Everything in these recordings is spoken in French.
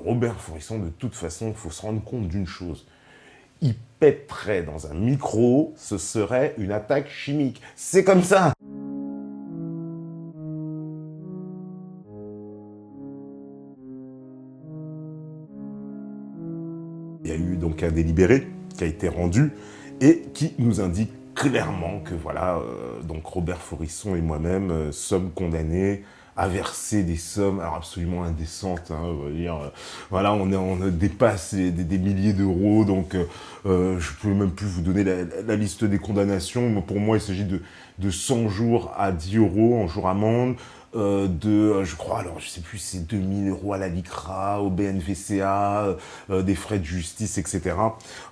Robert Faurisson, de toute façon, il faut se rendre compte d'une chose. Il pèterait dans un micro, ce serait une attaque chimique. C'est comme ça. Il y a eu donc un délibéré qui a été rendu et qui nous indique clairement que voilà, donc Robert Faurisson et moi-même sommes condamnés à verser des sommes alors absolument indécentes. Hein, on va dire, voilà, on dépasse des milliers d'euros, donc je ne peux même plus vous donner la liste des condamnations. Pour moi, il s'agit de 100 jours à 10 euros en jour amende. Je crois, alors je sais plus, c'est 2000 euros à la LICRA, au BNVCA, des frais de justice, etc.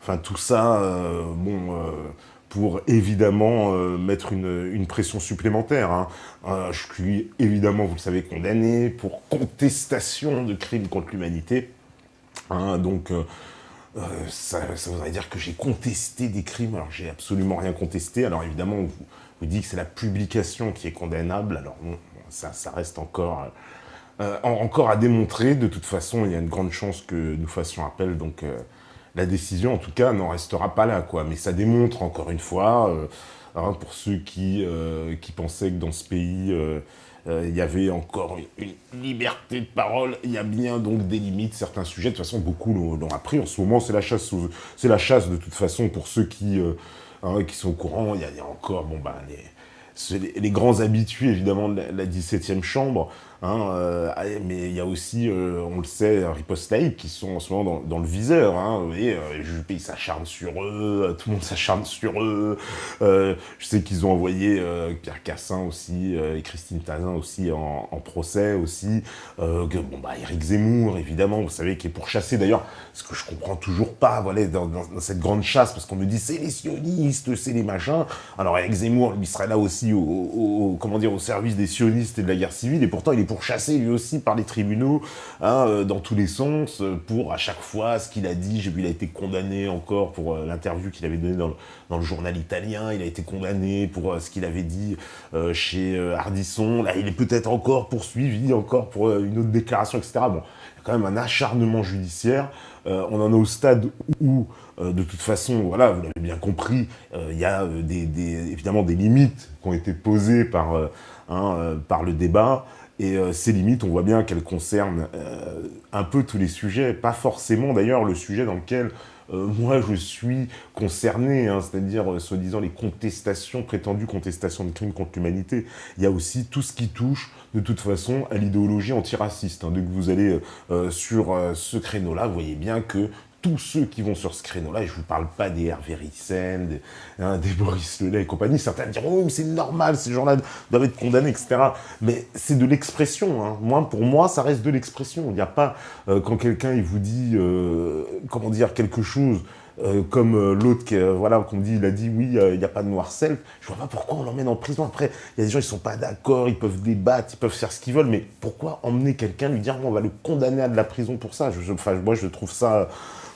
Enfin, tout ça, pour évidemment mettre une pression supplémentaire. Hein. Je suis évidemment, vous le savez, condamné pour contestation de crimes contre l'humanité. Hein, donc, ça voudrait dire que j'ai contesté des crimes, alors j'ai absolument rien contesté. Alors évidemment, on vous dit que c'est la publication qui est condamnable, alors bon, ça reste encore à démontrer. De toute façon, il y a une grande chance que nous fassions appel, donc la décision, en tout cas, n'en restera pas là, quoi. Mais ça démontre, encore une fois, hein, pour ceux qui pensaient que dans ce pays, il y avait encore une liberté de parole, il y a bien donc des limites, certains sujets. De toute façon, beaucoup l'ont appris. En ce moment, c'est la chasse de toute façon, pour ceux qui sont au courant. Il y a encore, les grands habitués, évidemment, de la 17e chambre, hein, mais il y a aussi, on le sait, Riposte Laïque, qui sont en ce moment dans le viseur. Hein, vous voyez, Juppé s'acharne sur eux, tout le monde s'acharne sur eux. Je sais qu'ils ont envoyé Pierre Cassin aussi, et Christine Tazin aussi en procès aussi. Éric Zemmour, évidemment, vous savez, qui est pourchassé. D'ailleurs, ce que je comprends toujours pas, voilà, dans cette grande chasse, parce qu'on me dit, c'est les sionistes, c'est les machins. Alors, Éric Zemmour, lui, serait là aussi au service des sionistes et de la guerre civile, et pourtant il est pourchassé lui aussi par les tribunaux, hein, dans tous les sens, pour à chaque fois ce qu'il a dit. J'ai vu, il a été condamné encore pour l'interview qu'il avait donnée dans le journal italien, il a été condamné pour ce qu'il avait dit chez Ardisson, là il est peut-être encore poursuivi, encore pour une autre déclaration, etc. Bon, il y a quand même un acharnement judiciaire. On en est au stade où, de toute façon, voilà, vous l'avez bien compris, il y a évidemment des limites qui ont été posées par le débat. Et ces limites, on voit bien qu'elles concernent un peu tous les sujets, pas forcément d'ailleurs le sujet dans lequel moi je suis concerné, hein, c'est-à-dire soi-disant les prétendues contestations de crimes contre l'humanité. Il y a aussi tout ce qui touche de toute façon à l'idéologie antiraciste. Hein. Dès que vous allez sur ce créneau-là, vous voyez bien que tous ceux qui vont sur ce créneau-là, et je ne vous parle pas des Hervé Ryssen, des Boris Lelay et compagnie, certains diront « Oui, mais c'est normal, ces gens-là doivent être condamnés, etc. » Mais c'est de l'expression. Hein. Pour moi, ça reste de l'expression. Il n'y a pas, quand quelqu'un il vous dit, quelque chose, comme l'autre qu'on me dit, il a dit oui, il n'y a pas de noir celte, je vois pas pourquoi on l'emmène en prison. Après, il y a des gens, ils sont pas d'accord, ils peuvent débattre, ils peuvent faire ce qu'ils veulent, mais pourquoi emmener quelqu'un, lui dire on va le condamner à de la prison pour ça? Moi, je trouve ça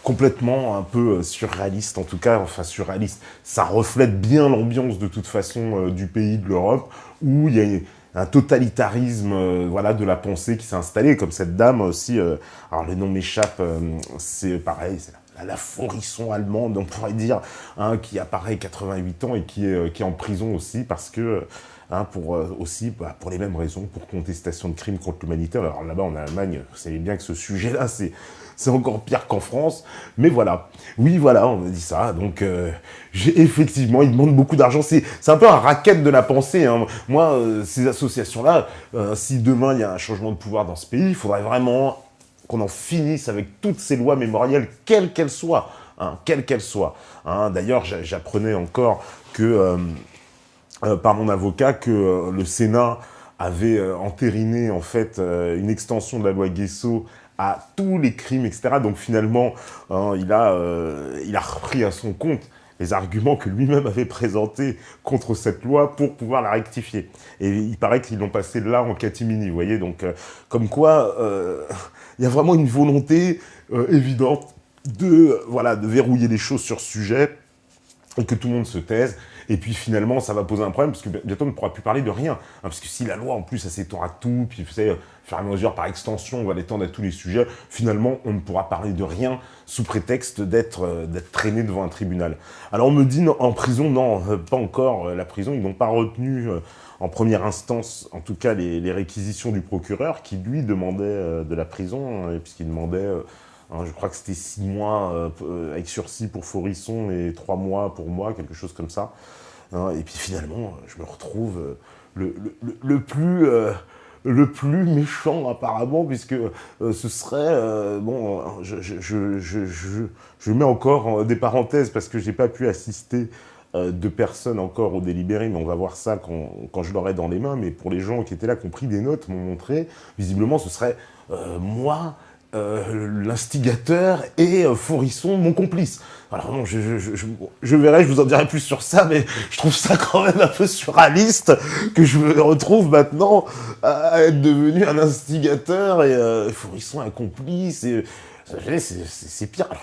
complètement un peu surréaliste, en tout cas, enfin surréaliste. Ça reflète bien l'ambiance de toute façon du pays, de l'Europe, où il y a un totalitarisme de la pensée qui s'est installé, comme cette dame aussi, alors le nom m'échappe, c'est pareil, c'est la Faurisson allemande, on pourrait dire, hein, qui apparaît 88 ans et qui est en prison aussi, parce que pour les mêmes raisons, pour contestation de crimes contre l'humanité. Alors là-bas, en Allemagne, vous savez bien que ce sujet-là, c'est encore pire qu'en France. Mais voilà. Oui, voilà, on me dit ça. Donc, effectivement, ils demandent beaucoup d'argent. C'est un peu un racket de la pensée. Hein. Moi, ces associations-là, si demain, il y a un changement de pouvoir dans ce pays, il faudrait vraiment qu'on en finisse avec toutes ces lois mémorielles, quelles qu'elles soient. Hein, quelles qu'elles soient. Hein. D'ailleurs, j'apprenais encore que... par mon avocat, que le Sénat avait entériné en fait une extension de la loi Guesso à tous les crimes, etc. Donc finalement, il a repris à son compte les arguments que lui-même avait présentés contre cette loi pour pouvoir la rectifier. Et il paraît qu'ils l'ont passé là en catimini, vous voyez. Donc, comme quoi, il y a vraiment une volonté évidente de verrouiller les choses sur ce sujet. et que tout le monde se taise, et puis finalement ça va poser un problème, parce que bientôt on ne pourra plus parler de rien, hein, parce que si la loi en plus elle s'étend à tout, puis vous savez, faire à mesure par extension, on va l'étendre à tous les sujets, finalement on ne pourra parler de rien sous prétexte d'être traîné devant un tribunal. Alors on me dit, non, en prison, non, pas encore, la prison, ils n'ont pas retenu en première instance, en tout cas les réquisitions du procureur, qui lui demandait de la prison, puisqu'il demandait... je crois que c'était 6 mois avec sursis pour Forisson et 3 mois pour moi, quelque chose comme ça. Et puis finalement, je me retrouve le plus méchant apparemment, puisque ce serait... bon, je mets encore des parenthèses parce que j'ai pas pu assister de personnes encore au délibéré, mais on va voir ça quand je l'aurai dans les mains. Mais pour les gens qui étaient là, qui ont pris des notes, m'ont montré, visiblement ce serait moi... l'instigateur et Forisson, mon complice. Alors non, je verrai, je vous en dirai plus sur ça, mais je trouve ça quand même un peu surréaliste que je me retrouve maintenant à être devenu un instigateur et Forisson un complice. C'est pire. Alors,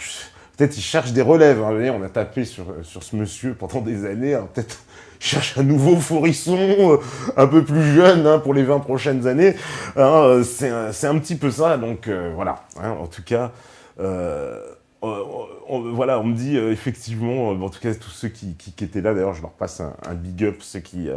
peut-être il cherche des relèves. Hein. On a tapé sur ce monsieur pendant des années. Alors, peut-être cherche un nouveau Forisson, un peu plus jeune, hein, pour les 20 prochaines années. Hein, c'est un petit peu ça, donc voilà. Hein, en tout cas, voilà, on me dit effectivement, en tout cas tous ceux qui étaient là, d'ailleurs je leur passe un big up, ceux qui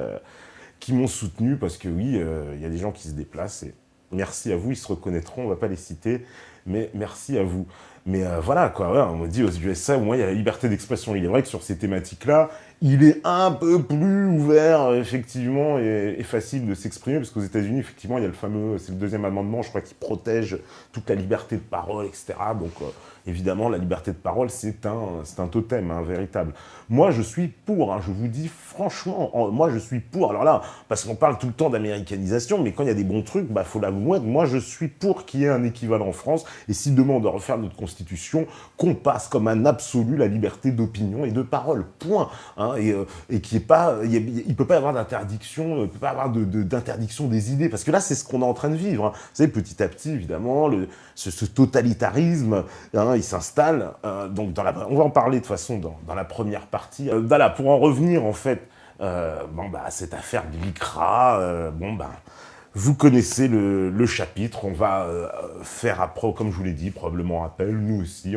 m'ont soutenu, parce que oui, il y a des gens qui se déplacent, et merci à vous, ils se reconnaîtront, on va pas les citer, mais merci à vous. Mais voilà, quoi, ouais, on me dit aux USA, au moins il y a la liberté d'expression. Il est vrai que sur ces thématiques-là, il est un peu plus ouvert, effectivement, et facile de s'exprimer, parce qu'aux États-Unis, effectivement, il y a le fameux, c'est le deuxième amendement, je crois, qui protège toute la liberté de parole, etc. Donc, évidemment, la liberté de parole, c'est un totem, hein, véritable. Moi, je suis pour, hein, je vous dis franchement, moi, je suis pour. Alors là, parce qu'on parle tout le temps d'américanisation, mais quand il y a des bons trucs, bah, faut l'avouer, moi, je suis pour qu'il y ait un équivalent en France, et si demain on doit refaire notre constitution, qu'on passe comme un absolu la liberté d'opinion et de parole, point. Hein, et qui est pas, il peut pas y avoir d'interdiction, il peut pas y avoir d'interdiction des idées, parce que là c'est ce qu'on est en train de vivre. Hein. Vous savez, petit à petit, évidemment, ce totalitarisme, hein, il s'installe. Donc on va en parler de toute façon dans la première partie. Voilà, pour en revenir en fait, cette affaire de l'ICRA, vous connaissez le chapitre. On va faire après, comme je vous l'ai dit, probablement appel. Nous aussi,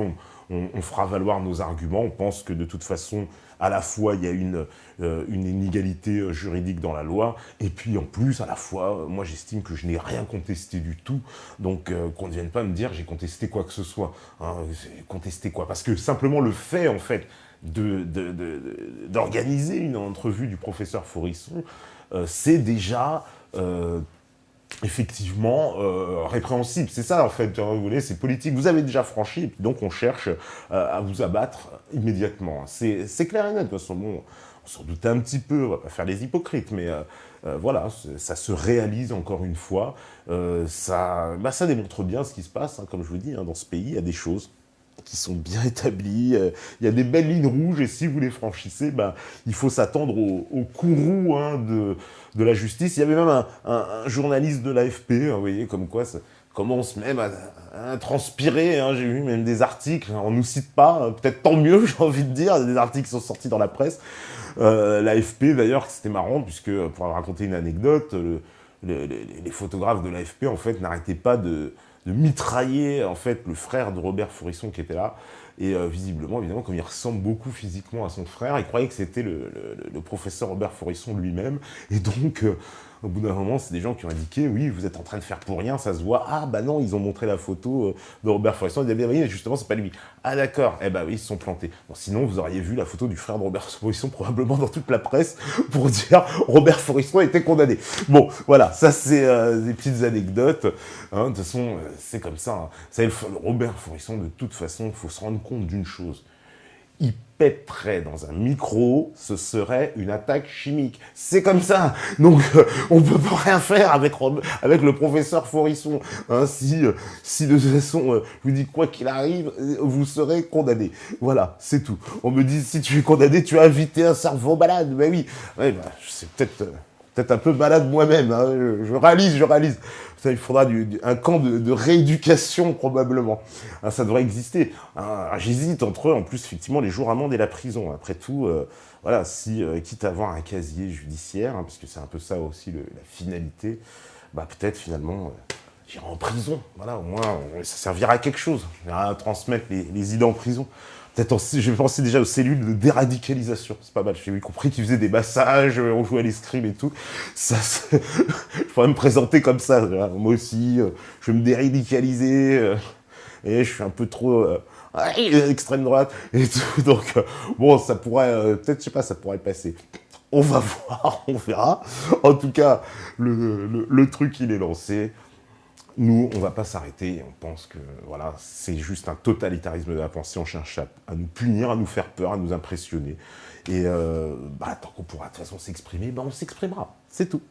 on fera valoir nos arguments. On pense que de toute façon, à la fois, il y a une inégalité juridique dans la loi, et puis en plus, à la fois, moi j'estime que je n'ai rien contesté du tout, donc qu'on ne vienne pas me dire j'ai contesté quoi que ce soit. Hein, contesté quoi? Parce que simplement le fait, en fait, d'organiser une entrevue du professeur Forisson, c'est déjà... effectivement répréhensible. C'est ça, en fait, vous voulez, c'est politique. Vous avez déjà franchi, et puis donc on cherche à vous abattre immédiatement. C'est clair et net. De toute façon, bon, on s'en doutait un petit peu, on va pas faire les hypocrites, mais voilà, ça se réalise encore une fois. Ça démontre bien ce qui se passe, hein, comme je vous dis, hein, dans ce pays, il y a des choses qui sont bien établies, il y a des belles lignes rouges, et si vous les franchissez, il faut s'attendre au courroux, hein, de la justice. Il y avait même un journaliste de l'AFP, hein, vous voyez, comme quoi ça commence même à transpirer, hein, j'ai vu même des articles, hein, on nous cite pas, peut-être tant mieux, j'ai envie de dire, des articles qui sont sortis dans la presse. L'AFP, d'ailleurs, c'était marrant, puisque, pour raconter une anecdote, les photographes de l'AFP, en fait, n'arrêtaient pas de mitrailler, en fait, le frère de Robert Forisson qui était là. Et visiblement, évidemment, comme il ressemble beaucoup physiquement à son frère, il croyait que c'était le professeur Robert Forisson lui-même. Et donc, au bout d'un moment, c'est des gens qui ont indiqué, oui, vous êtes en train de faire pour rien, ça se voit. Ah, bah non, ils ont montré la photo de Robert Forisson. Ils disaient, oui, mais justement, c'est pas lui. Ah, d'accord. Eh ben oui, ils se sont plantés. Bon, sinon, vous auriez vu la photo du frère de Robert Forisson probablement dans toute la presse pour dire Robert Forisson était condamné. Bon, voilà, ça, c'est des petites anecdotes. Hein, de toute façon, c'est comme ça. Hein. Vous savez, Robert Forisson, de toute façon, il faut se rendre compte d'une chose. Il pèterait dans un micro, ce serait une attaque chimique. C'est comme ça. Donc, on ne peut pas rien faire avec le professeur Forisson. Hein, si de toute façon, je vous dis quoi qu'il arrive, vous serez condamné. Voilà, c'est tout. On me dit, si tu es condamné, tu as invité un cerveau malade. Ben oui, ouais, c'est peut-être peut-être un peu malade moi-même, hein, je réalise. Ça, il faudra un camp de rééducation, probablement. Hein, ça devrait exister. Hein, j'hésite entre eux, en plus, effectivement, les jours amendes et la prison. Après tout, voilà, si, quitte à avoir un casier judiciaire, hein, parce que c'est un peu ça aussi la finalité, bah peut-être finalement, j'irai en prison. Voilà, au moins, ça servira à quelque chose. À transmettre les idées en prison. Peut-être je vais penser déjà aux cellules de déradicalisation. C'est pas mal. J'ai compris qu'ils faisaient des massages, on jouait à l'escrime et tout. Ça, je pourrais me présenter comme ça. Moi aussi, je vais me déradicaliser. Et je suis un peu trop extrême droite et tout. Donc, bon, ça pourrait, peut-être, je sais pas, ça pourrait passer. On va voir, on verra. En tout cas, le truc, il est lancé. Nous, on ne va pas s'arrêter. On pense que voilà, c'est juste un totalitarisme de la pensée. On cherche à nous punir, à nous faire peur, à nous impressionner. Et tant qu'on pourra de toute façon s'exprimer, on s'exprimera. C'est tout.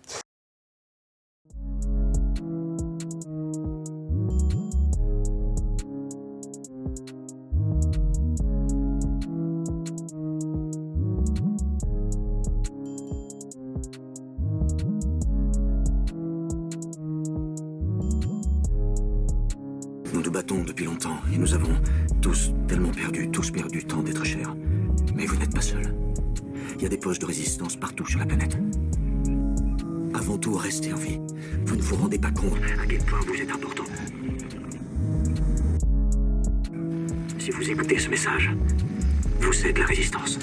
Nous nous battons depuis longtemps et nous avons tous perdu tant d'êtres chers. Mais vous n'êtes pas seul. Il y a des poches de résistance partout sur la planète. Avant tout, restez en vie. Vous ne vous rendez pas compte à quel point vous êtes important. Si vous écoutez ce message, vous êtes la résistance.